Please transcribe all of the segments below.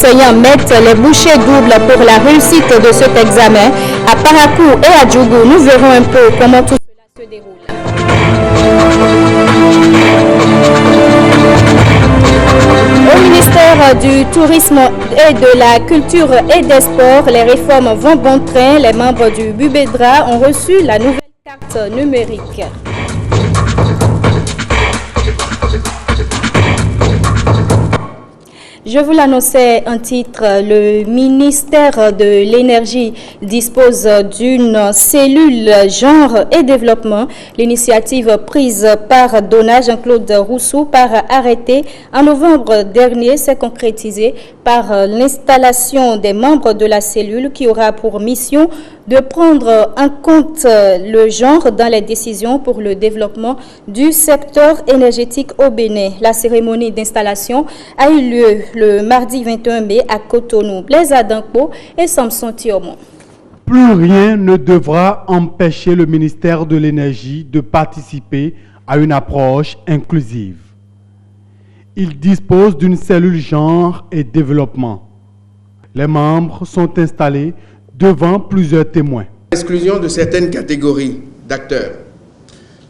enseignants mettent les bouchées doubles pour la réussite de cet examen. À Parakou et à Djougou, nous verrons un peu comment tout cela se déroule. Au ministère du Tourisme et de la Culture et des Sports, les réformes vont bon train. Les membres du BUBEDRA ont reçu la nouvelle carte numérique. Je vous l'annonçais en titre, le ministère de l'Énergie dispose d'une cellule genre et développement. L'initiative prise par Dona Jean-Claude Rousseau par arrêté en novembre dernier s'est concrétisée par l'installation des membres de la cellule qui aura pour mission de prendre en compte le genre dans les décisions pour le développement du secteur énergétique au Bénin. La cérémonie d'installation a eu lieu le mardi 21 mai à Cotonou. Blaise Adankpo et Samson Thiomon. Plus rien ne devra empêcher le ministère de l'Énergie de participer à une approche inclusive. Il dispose d'une cellule genre et développement. Les membres sont installés devant plusieurs témoins. L'exclusion de certaines catégories d'acteurs,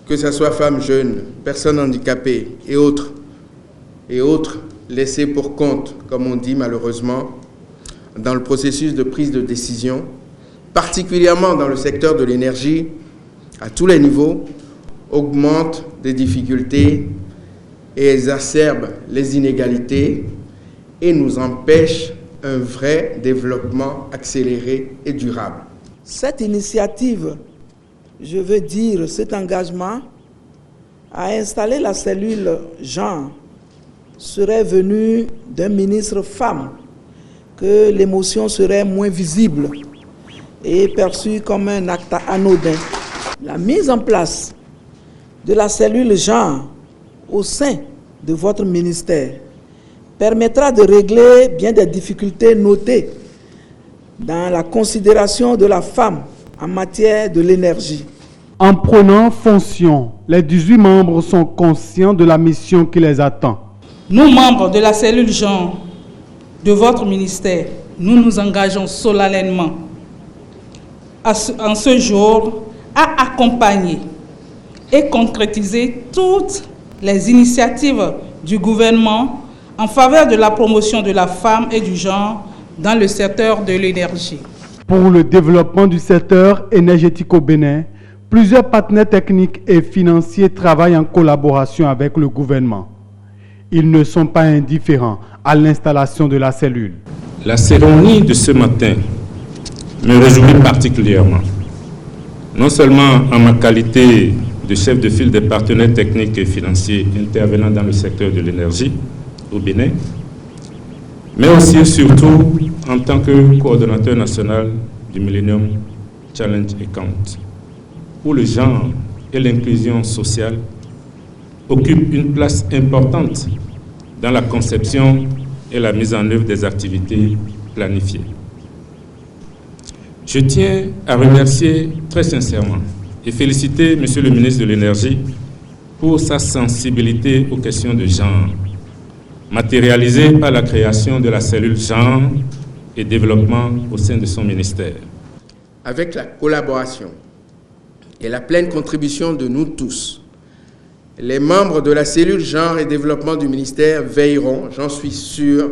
que ce soit femmes jeunes, personnes handicapées et autres laissés pour compte, comme on dit malheureusement, dans le processus de prise de décision, particulièrement dans le secteur de l'énergie, à tous les niveaux, augmente des difficultés et exacerbe les inégalités et nous empêche un vrai développement accéléré et durable. Cette initiative, je veux dire cet engagement à installer la cellule genre serait venu d'un ministre femme, que l'émotion serait moins visible et perçue comme un acte anodin. La mise en place de la cellule genre au sein de votre ministère permettra de régler bien des difficultés notées dans la considération de la femme en matière de l'énergie. En prenant fonction, les 18 membres sont conscients de la mission qui les attend. Nous, membres de la cellule genre de votre ministère, nous nous engageons solennellement en ce jour à accompagner et concrétiser toutes les initiatives du gouvernement en faveur de la promotion de la femme et du genre dans le secteur de l'énergie. Pour le développement du secteur énergétique au Bénin, plusieurs partenaires techniques et financiers travaillent en collaboration avec le gouvernement. Ils ne sont pas indifférents à l'installation de la cellule. La cérémonie de ce matin me réjouit particulièrement, non seulement en ma qualité de chef de file des partenaires techniques et financiers intervenant dans le secteur de l'énergie au Bénin, mais aussi et surtout en tant que coordonnateur national du Millennium Challenge Account, où le genre et l'inclusion sociale occupent une place importante dans la conception et la mise en œuvre des activités planifiées. Je tiens à remercier très sincèrement et féliciter M. le ministre de l'Énergie pour sa sensibilité aux questions de genre, matérialisée par la création de la cellule genre et développement au sein de son ministère. Avec la collaboration et la pleine contribution de nous tous, les membres de la cellule genre et développement du ministère veilleront, j'en suis sûr,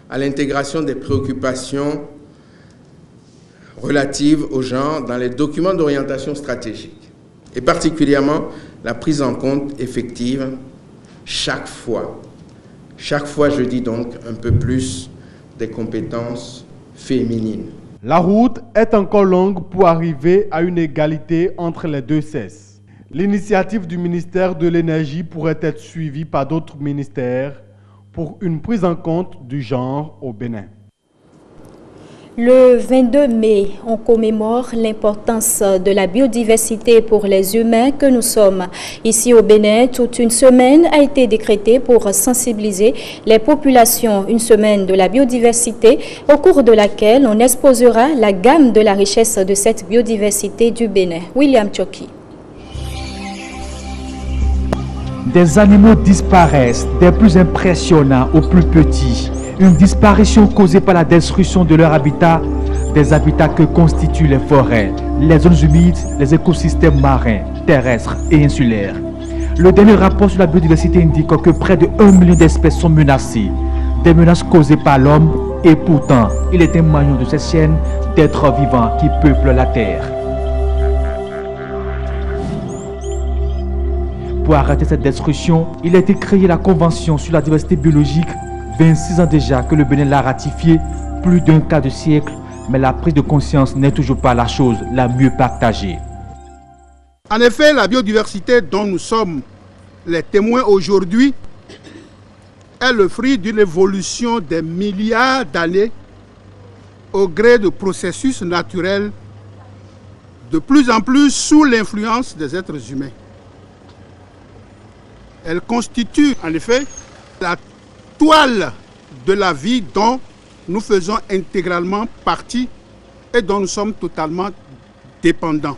à l'intégration des préoccupations relatives au genre dans les documents d'orientation stratégique et particulièrement la prise en compte effective chaque fois, je dis donc un peu plus, des compétences féminines. La route est encore longue pour arriver à une égalité entre les deux sexes. L'initiative du ministère de l'Énergie pourrait être suivie par d'autres ministères pour une prise en compte du genre au Bénin. Le 22 mai, on commémore l'importance de la biodiversité pour les humains que nous sommes. Ici au Bénin, toute une semaine a été décrétée pour sensibiliser les populations. Une semaine de la biodiversité au cours de laquelle on exposera la gamme de la richesse de cette biodiversité du Bénin. William Choki. Des animaux disparaissent, des plus impressionnants aux plus petits. Une disparition causée par la destruction de leur habitat, des habitats que constituent les forêts, les zones humides, les écosystèmes marins, terrestres et insulaires. Le dernier rapport sur la biodiversité indique que près de 1 million d'espèces sont menacées, des menaces causées par l'homme, et pourtant, il est un maillon de cette chaîne d'êtres vivants qui peuplent la Terre. Pour arrêter cette destruction, il a été créé la Convention sur la diversité biologique, 26 ans déjà que le Bénin l'a ratifiée, plus d'un quart de siècle, mais la prise de conscience n'est toujours pas la chose la mieux partagée. En effet, la biodiversité dont nous sommes les témoins aujourd'hui est le fruit d'une évolution des milliards d'années au gré de processus naturels de plus en plus sous l'influence des êtres humains. Elle constitue en effet la toile de la vie dont nous faisons intégralement partie et dont nous sommes totalement dépendants.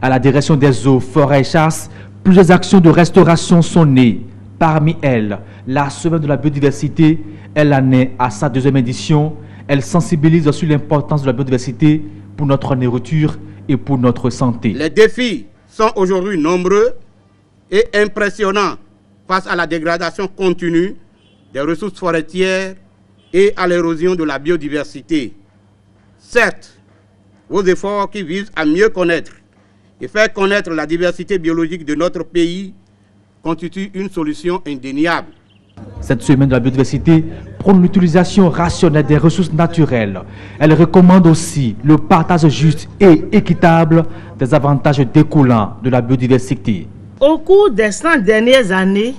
À la direction des eaux, forêts et chasses, plusieurs actions de restauration sont nées. Parmi elles, la Semaine de la biodiversité, elle en est à sa 2e édition. Elle sensibilise sur l'importance de la biodiversité pour notre nourriture et pour notre santé. Les défis sont aujourd'hui nombreux et impressionnants face à la dégradation continue des ressources forestières et à l'érosion de la biodiversité. Certes, vos efforts qui visent à mieux connaître et faire connaître la diversité biologique de notre pays constituent une solution indéniable. Cette semaine de la biodiversité prône l'utilisation rationnelle des ressources naturelles. Elle recommande aussi le partage juste et équitable des avantages découlant de la biodiversité. Au cours des 100 dernières années,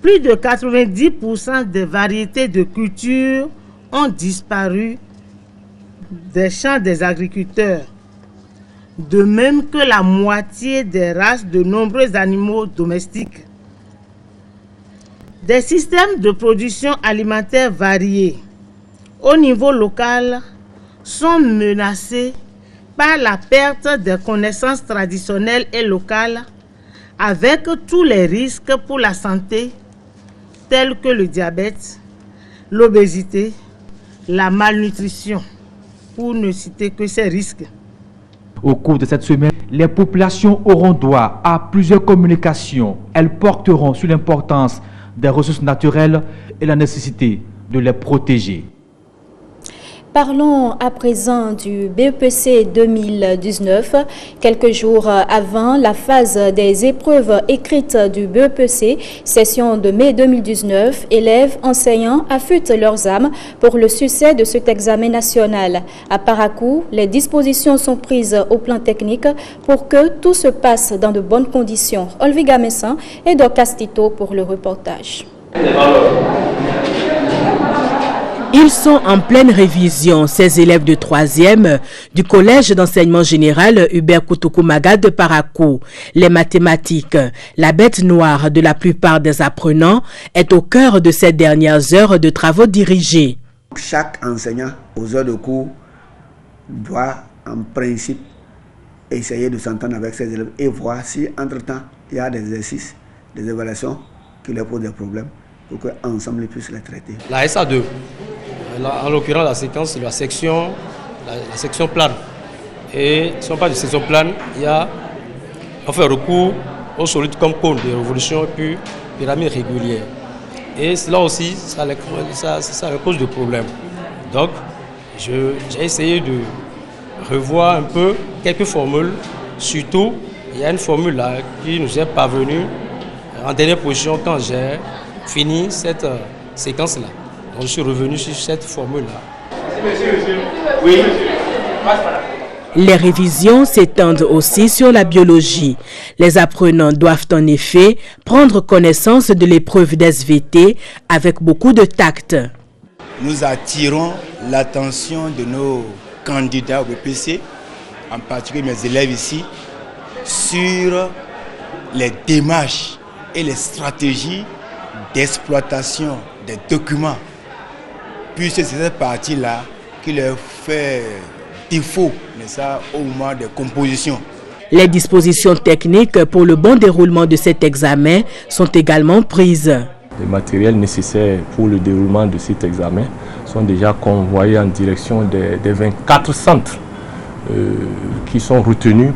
plus de 90% des variétés de cultures ont disparu des champs des agriculteurs, de même que la moitié des races de nombreux animaux domestiques. Des systèmes de production alimentaire variés au niveau local sont menacés par la perte des connaissances traditionnelles et locales, avec tous les risques pour la santé tels que le diabète, l'obésité, la malnutrition, pour ne citer que ces risques. Au cours de cette semaine, les populations auront droit à plusieurs communications. Elles porteront sur l'importance des ressources naturelles et la nécessité de les protéger. Parlons à présent du BEPC 2019. Quelques jours avant la phase des épreuves écrites du BEPC, session de mai 2019, élèves, enseignants affûtent leurs âmes pour le succès de cet examen national. À Parakou, les dispositions sont prises au plan technique pour que tout se passe dans de bonnes conditions. Olviga Messan et Doc Castito pour le reportage. Ils sont en pleine révision, ces élèves de 3e du collège d'enseignement général Hubert Koutoukou-Maga de Parakou. Les mathématiques, la bête noire de la plupart des apprenants, est au cœur de ces dernières heures de travaux dirigés. Chaque enseignant aux heures de cours doit en principe essayer de s'entendre avec ses élèves et voir si entre-temps il y a des exercices, des évaluations qui leur posent des problèmes pour qu'ensemble ils puissent les traiter. La SA2, en l'occurrence la séquence de la section plane. Et si on parle de section plane, on fait recours aux solides comme cône de révolution et puis pyramide régulière. Et cela aussi, ça cause de problèmes. Donc, j'ai essayé de revoir un peu quelques formules. Surtout, il y a une formule là qui nous est parvenue en dernière position quand j'ai fini cette séquence-là. Donc, je suis revenu sur cette formule-là. Oui. Les révisions s'étendent aussi sur la biologie. Les apprenants doivent en effet prendre connaissance de l'épreuve d'SVT avec beaucoup de tact. Nous attirons l'attention de nos candidats au BPC, en particulier mes élèves ici, sur les démarches et les stratégies d'exploitation des documents, puisque c'est cette partie-là qui leur fait défaut, mais ça, au moment des compositions. Les dispositions techniques pour le bon déroulement de cet examen sont également prises. Les matériels nécessaires pour le déroulement de cet examen sont déjà convoyés en direction des 24 centres qui sont retenus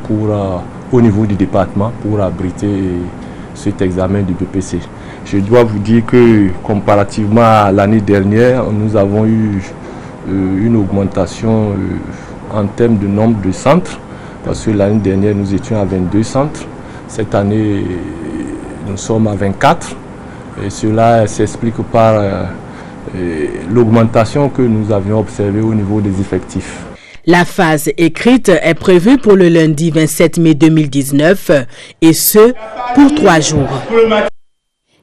au niveau du département pour abriter cet examen du BPC. Je dois vous dire que comparativement à l'année dernière, nous avons eu une augmentation en termes de nombre de centres, parce que l'année dernière nous étions à 22 centres. Cette année, nous sommes à 24. Et cela s'explique par l'augmentation que nous avions observée au niveau des effectifs. La phase écrite est prévue pour le lundi 27 mai 2019 et ce, pour 3 jours.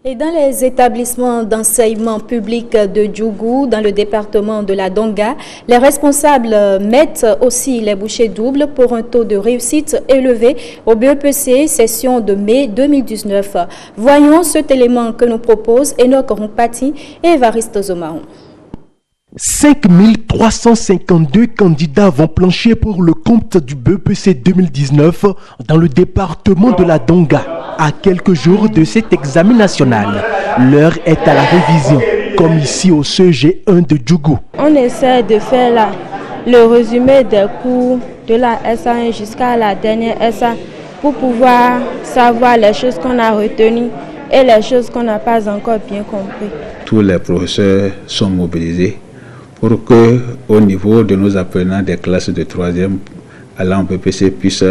Et dans les établissements d'enseignement public de Djougou, dans le département de la Donga, les responsables mettent aussi les bouchées doubles pour un taux de réussite élevé au BEPC session de mai 2019. Voyons cet élément que nous proposent Enoch Rompati et Évariste Zomaron. 5352 candidats vont plancher pour le compte du BEPC 2019 dans le département de la Donga. À quelques jours de cet examen national, l'heure est à la révision, comme ici au CG1 de Djougou. On essaie de faire le résumé des cours de la SA1 jusqu'à la dernière SA pour pouvoir savoir les choses qu'on a retenues et les choses qu'on n'a pas encore bien compris. Tous les professeurs sont mobilisés pour que, au niveau de nos apprenants des classes de 3e allant au BPC, puissent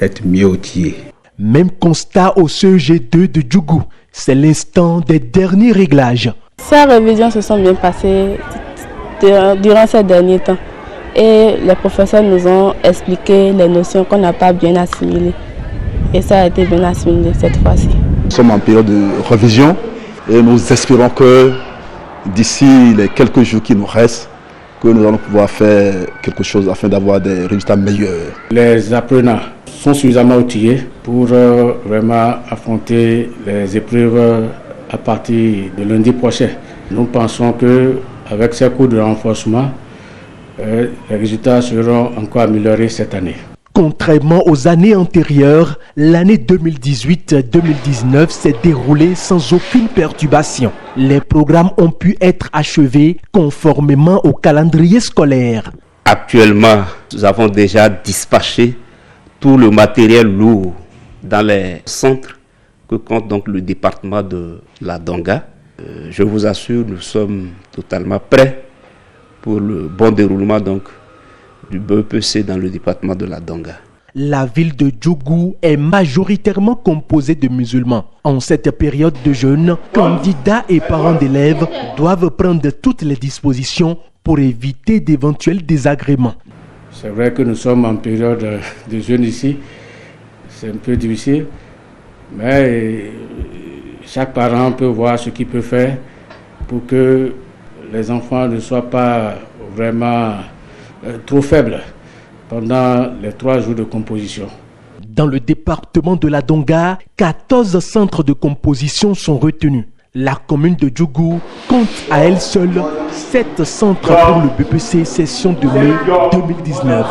être mieux outillés. Même constat au CEG2 de Djougou, c'est l'instant des derniers réglages. Ces révisions se sont bien passées durant ces derniers temps et les professeurs nous ont expliqué les notions qu'on n'a pas bien assimilées et ça a été bien assimilé cette fois-ci. Nous sommes en période de révision et nous espérons que d'ici les quelques jours qui nous restent, que nous allons pouvoir faire quelque chose afin d'avoir des résultats meilleurs. Les apprenants sont suffisamment outillés pour vraiment affronter les épreuves à partir de lundi prochain. Nous pensons qu'avec ces cours de renforcement, les résultats seront encore améliorés cette année. Contrairement aux années antérieures, l'année 2018-2019 s'est déroulée sans aucune perturbation. Les programmes ont pu être achevés conformément au calendrier scolaire. Actuellement, nous avons déjà dispatché tout le matériel lourd dans les centres que compte donc le département de la Donga. Je vous assure, nous sommes totalement prêts pour le bon déroulement donc du BEPC dans le département de la Donga. La ville de Djougou est majoritairement composée de musulmans. En cette période de jeûne, candidats et parents d'élèves doivent prendre toutes les dispositions pour éviter d'éventuels désagréments. C'est vrai que nous sommes en période de jeûne ici, c'est un peu difficile, mais chaque parent peut voir ce qu'il peut faire pour que les enfants ne soient pas vraiment trop faibles pendant les 3 jours de composition. Dans le département de la Donga, 14 centres de composition sont retenus. La commune de Djougou compte à elle seule 7 centres pour le BPC session de mai 2019.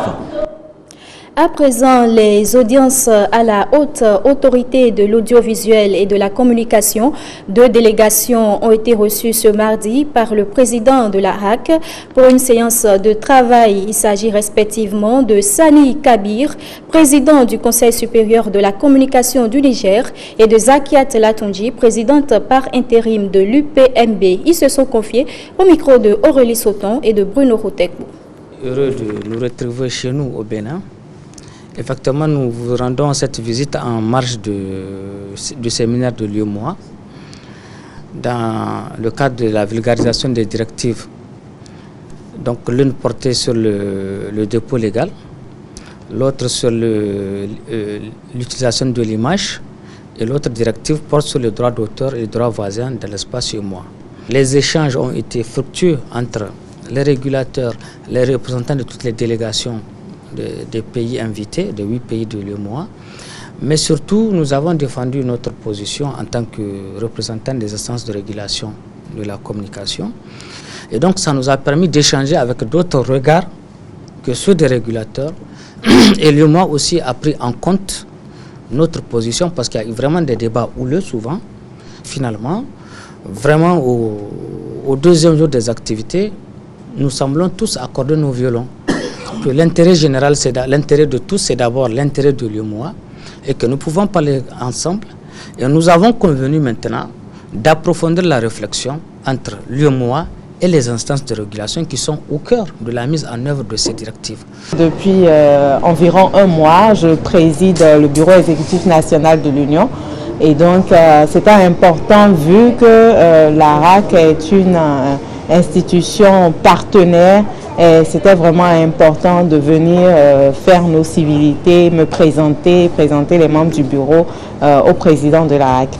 À présent, les audiences à la haute autorité de l'audiovisuel et de la communication, 2 délégations ont été reçues ce mardi par le président de la HAC pour une séance de travail. Il s'agit respectivement de Sani Kabir, président du Conseil supérieur de la communication du Niger, et de Zakiat Latonji, présidente par intérim de l'UPMB. Ils se sont confiés au micro de Aurélie Sauton et de Bruno Routekbou. Heureux de nous retrouver chez nous au Bénin. Effectivement, nous vous rendons cette visite en marge du séminaire de l'UEMOA dans le cadre de la vulgarisation des directives. Donc l'une portée sur le dépôt légal, l'autre sur l'utilisation de l'image et l'autre directive porte sur le droit d'auteur et le droit voisin dans l'espace UEMOA. Les échanges ont été fructueux entre les régulateurs, les représentants de toutes les délégations des pays invités, des 8 pays de l'UEMOA, mais surtout nous avons défendu notre position en tant que représentants des instances de régulation de la communication. Et donc ça nous a permis d'échanger avec d'autres regards que ceux des régulateurs. Et l'UEMOA aussi a pris en compte notre position parce qu'il y a eu vraiment des débats houleux souvent. Finalement, vraiment au deuxième jour des activités, nous semblons tous accorder nos violons. Que l'intérêt général, l'intérêt de tous, c'est d'abord l'intérêt de l'UEMOA et que nous pouvons parler ensemble. Et nous avons convenu maintenant d'approfondir la réflexion entre l'UEMOA et les instances de régulation qui sont au cœur de la mise en œuvre de ces directives. Depuis environ un mois, je préside le bureau exécutif national de l'Union. Et donc, c'était important vu que l'ARAC est une institution partenaire. C'était vraiment important de venir faire nos civilités, me présenter les membres du bureau au président de l'ARAC.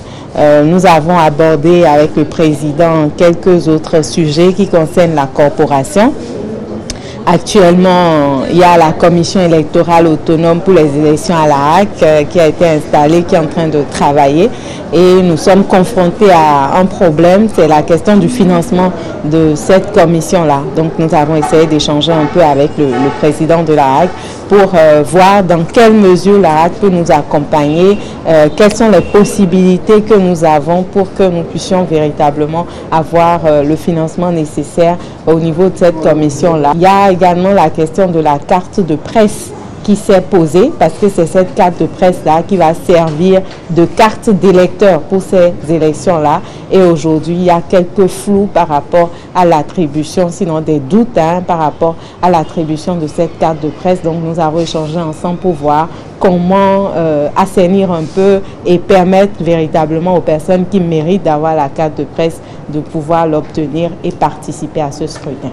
Nous avons abordé avec le président quelques autres sujets qui concernent la corporation. Actuellement, il y a la commission électorale autonome pour les élections à l'ARAC qui a été installée, qui est en train de travailler. Et nous sommes confrontés à un problème, c'est la question du financement de cette commission-là. Donc nous avons essayé d'échanger un peu avec le président de l'ARAC pour voir dans quelle mesure l'ARAC peut nous accompagner, quelles sont les possibilités que nous avons pour que nous puissions véritablement avoir le financement nécessaire au niveau de cette commission-là. Il y a également la question de la carte de presse qui s'est posée, parce que c'est cette carte de presse-là qui va servir de carte d'électeur pour ces élections-là. Et aujourd'hui, il y a quelques flous par rapport à l'attribution, sinon des doutes par rapport à l'attribution de cette carte de presse. Donc nous avons échangé ensemble pour voir comment assainir un peu et permettre véritablement aux personnes qui méritent d'avoir la carte de presse de pouvoir l'obtenir et participer à ce scrutin.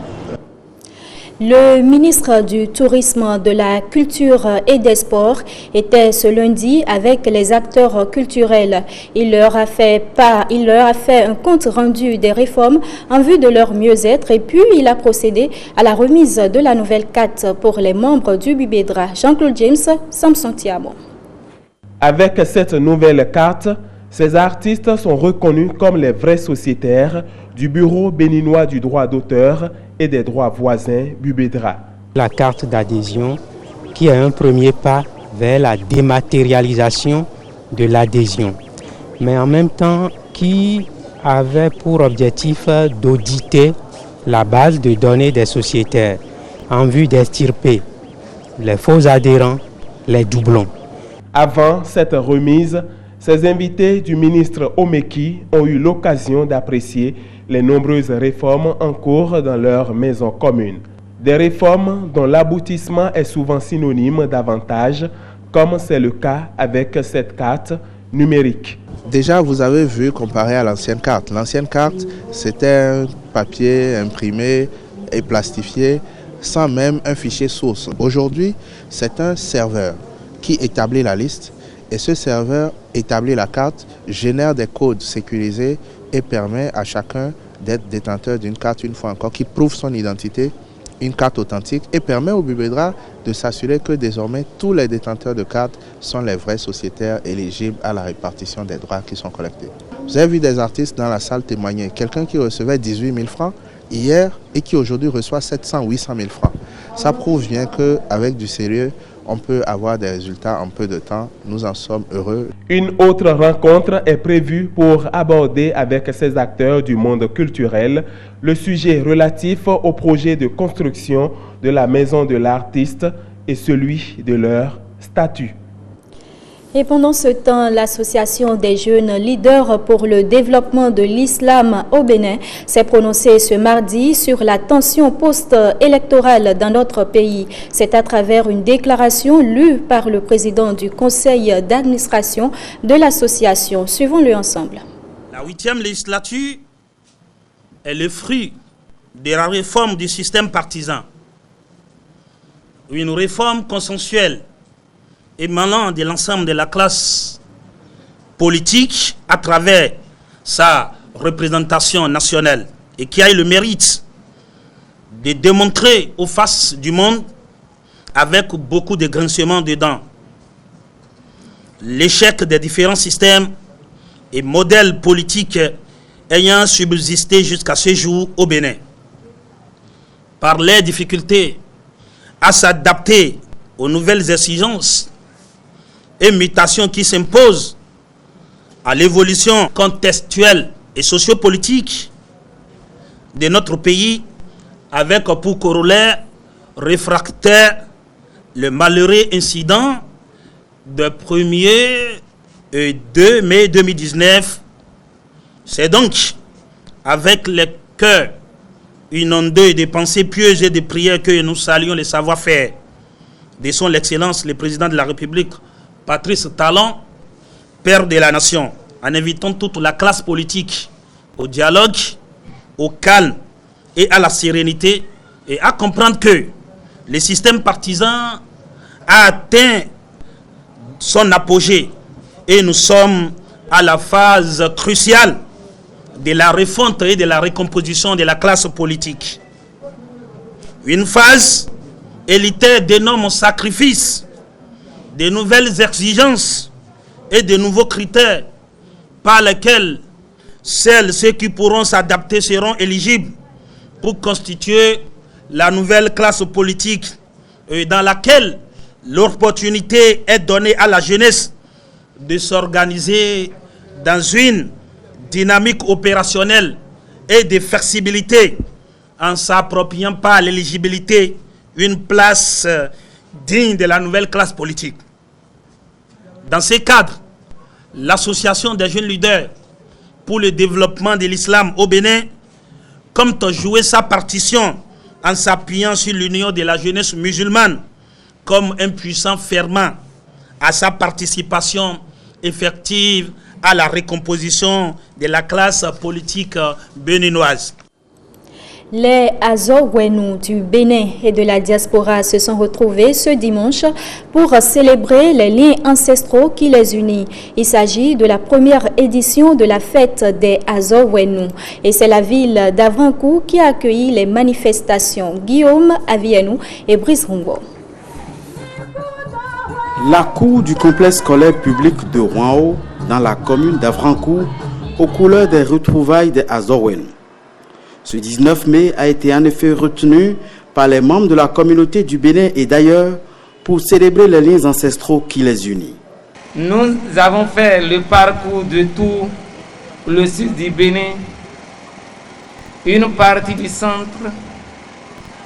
Le ministre du Tourisme, de la Culture et des Sports était ce lundi avec les acteurs culturels. Il leur a fait un compte rendu des réformes en vue de leur mieux-être et puis il a procédé à la remise de la nouvelle carte pour les membres du Bubedra. Jean-Claude James, Samson Tiamo. Avec cette nouvelle carte, ces artistes sont reconnus comme les vrais sociétaires du Bureau béninois du droit d'auteur et des droits voisins Bubedra. La carte d'adhésion qui est un premier pas vers la dématérialisation de l'adhésion, mais en même temps qui avait pour objectif d'auditer la base de données des sociétaires en vue d'extirper les faux adhérents, les doublons. Avant cette remise, ces invités du ministre Omeki ont eu l'occasion d'apprécier les nombreuses réformes en cours dans leur maison commune. Des réformes dont l'aboutissement est souvent synonyme d'avantages, comme c'est le cas avec cette carte numérique. Déjà, vous avez vu comparé à l'ancienne carte. L'ancienne carte, c'était un papier imprimé et plastifié sans même un fichier source. Aujourd'hui, c'est un serveur qui établit la liste et ce serveur établit la carte, génère des codes sécurisés et permet à chacun d'être détenteur d'une carte une fois encore, qui prouve son identité, une carte authentique et permet au Bubedra de s'assurer que désormais tous les détenteurs de cartes sont les vrais sociétaires éligibles à la répartition des droits qui sont collectés. Vous avez vu des artistes dans la salle témoigner, quelqu'un qui recevait 18 000 francs hier et qui aujourd'hui reçoit 700 000 800 000 francs. Ça prouve bien qu'avec du sérieux, on peut avoir des résultats en peu de temps. Nous en sommes heureux. Une autre rencontre est prévue pour aborder avec ces acteurs du monde culturel le sujet relatif au projet de construction de la maison de l'artiste et celui de leur statut. Et pendant ce temps, l'Association des jeunes leaders pour le développement de l'islam au Bénin s'est prononcée ce mardi sur la tension post-électorale dans notre pays. C'est à travers une déclaration lue par le président du conseil d'administration de l'association. Suivons-le ensemble. La 8e législature est le fruit de la réforme du système partisan. Une réforme consensuelle émanant de l'ensemble de la classe politique à travers sa représentation nationale et qui a eu le mérite de démontrer aux faces du monde avec beaucoup de grincements dedans l'échec des différents systèmes et modèles politiques ayant subsisté jusqu'à ce jour au Bénin. Par les difficultés à s'adapter aux nouvelles exigences et mutations qui s'imposent à l'évolution contextuelle et sociopolitique de notre pays, avec pour corollaire réfractaire le malheureux incident du 1er et 2 mai 2019. C'est donc avec le cœur inondé de pensées pieuses et de prières que nous saluons les savoir-faire de son Excellence, le Président de la République, Patrice Talon, Père de la Nation, en invitant toute la classe politique au dialogue, au calme et à la sérénité, et à comprendre que le système partisan a atteint son apogée et nous sommes à la phase cruciale de la refonte et de la recomposition de la classe politique. Une phase élitaire d'énormes sacrifices, de nouvelles exigences et de nouveaux critères par lesquels ceux qui pourront s'adapter seront éligibles pour constituer la nouvelle classe politique dans laquelle l'opportunité est donnée à la jeunesse de s'organiser dans une dynamique opérationnelle et de flexibilité en s'appropriant par l'éligibilité une place digne de la nouvelle classe politique. Dans ce cadre, l'association des jeunes leaders pour le développement de l'islam au Bénin compte jouer sa partition en s'appuyant sur l'union de la jeunesse musulmane comme un puissant ferment à sa participation effective à la recomposition de la classe politique béninoise. Les Azowenu du Bénin et de la diaspora se sont retrouvés ce dimanche pour célébrer les liens ancestraux qui les unissent. Il s'agit de la première édition de la fête des Azowenu et c'est la ville d'Avrankou qui a accueilli les manifestations. Guillaume Avienou et Brice Rungo. La cour du complexe scolaire public de Rouenhaut, dans la commune d'Avrankou, aux couleurs des retrouvailles des Azowenu. Ce 19 mai a été en effet retenu par les membres de la communauté du Bénin et d'ailleurs pour célébrer les liens ancestraux qui les unissent. Nous avons fait le parcours de tout le sud du Bénin, une partie du centre,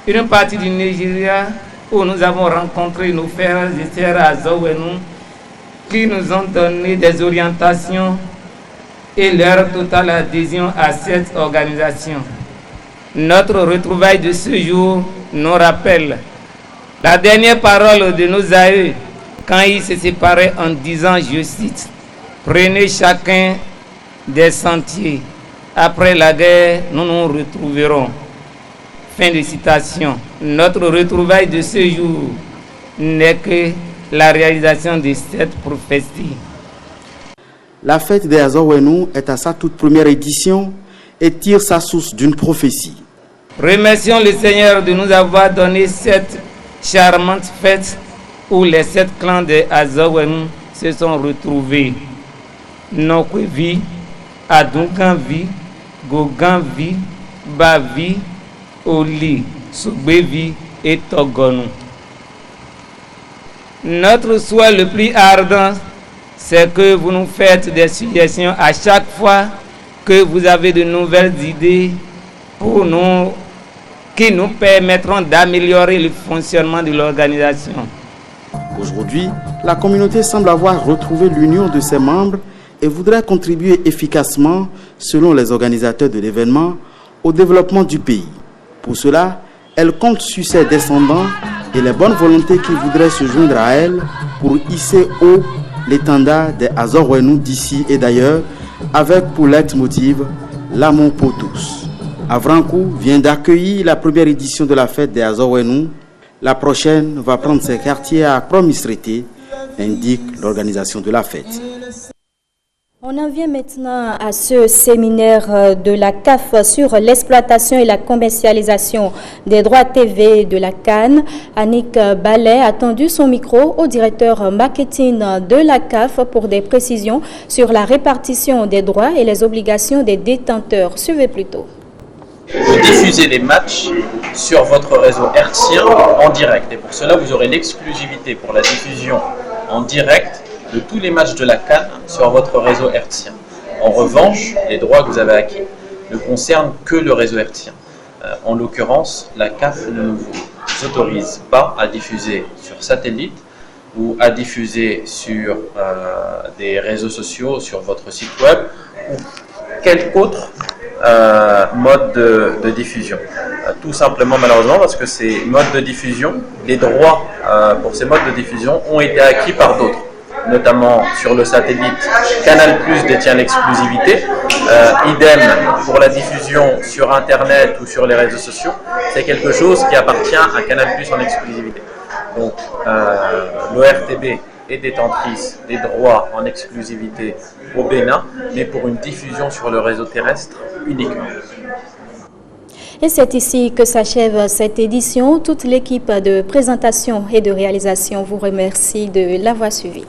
une partie du Nigeria, où nous avons rencontré nos frères et sœurs Azowenu qui nous ont donné des orientations et leur totale adhésion à cette organisation. Notre retrouvaille de ce jour nous rappelle la dernière parole de nos aïeux quand ils se séparaient en disant, je cite, « Prenez chacun des sentiers. Après la guerre, nous nous retrouverons. » Fin de citation. Notre retrouvaille de ce jour n'est que la réalisation de cette prophétie. La fête des Azowenu est à sa toute première édition et tire sa source d'une prophétie. Remercions le Seigneur de nous avoir donné cette charmante fête où les 7 clans des Azowenu se sont retrouvés. Nokwevi, Adunkanvi, Goganvi, Bavi, Oli, Sugbevi et Togonu. Notre souhait le plus ardent, c'est que vous nous faites des suggestions à chaque fois que vous avez de nouvelles idées pour nous, qui nous permettront d'améliorer le fonctionnement de l'organisation. Aujourd'hui, la communauté semble avoir retrouvé l'union de ses membres et voudrait contribuer efficacement, selon les organisateurs de l'événement, au développement du pays. Pour cela, elle compte sur ses descendants et les bonnes volontés qui voudraient se joindre à elle pour hisser haut l'étendard des Azowenu d'ici et d'ailleurs, avec pour leitmotiv l'amour pour tous. Avrankou vient d'accueillir la première édition de la fête des Azowenu. La prochaine va prendre ses quartiers à Promisrété, indique l'organisation de la fête. On en vient maintenant à ce séminaire de la CAF sur l'exploitation et la commercialisation des droits TV de la CAN. Annick Ballet a tendu son micro au directeur marketing de la CAF pour des précisions sur la répartition des droits et les obligations des détenteurs. Suivez plutôt. Vous diffusez les matchs sur votre réseau hertzien en direct et pour cela vous aurez l'exclusivité pour la diffusion en direct de tous les matchs de la CAN sur votre réseau hertzien. En revanche, les droits que vous avez acquis ne concernent que le réseau hertzien. En l'occurrence, la CAF ne vous autorise pas à diffuser sur satellite ou à diffuser sur des réseaux sociaux, sur votre site web ou quelque autre mode de diffusion. Tout simplement, malheureusement, parce que ces modes de diffusion, les droits pour ces modes de diffusion ont été acquis par d'autres, notamment sur le satellite. Canal+ détient l'exclusivité. Idem pour la diffusion sur Internet ou sur les réseaux sociaux. C'est quelque chose qui appartient à Canal+ en exclusivité. Donc, l'ORTB est détentrice des droits en exclusivité au Bénin, mais pour une diffusion sur le réseau terrestre uniquement. Et c'est ici que s'achève cette édition. Toute l'équipe de présentation et de réalisation vous remercie de l'avoir suivi.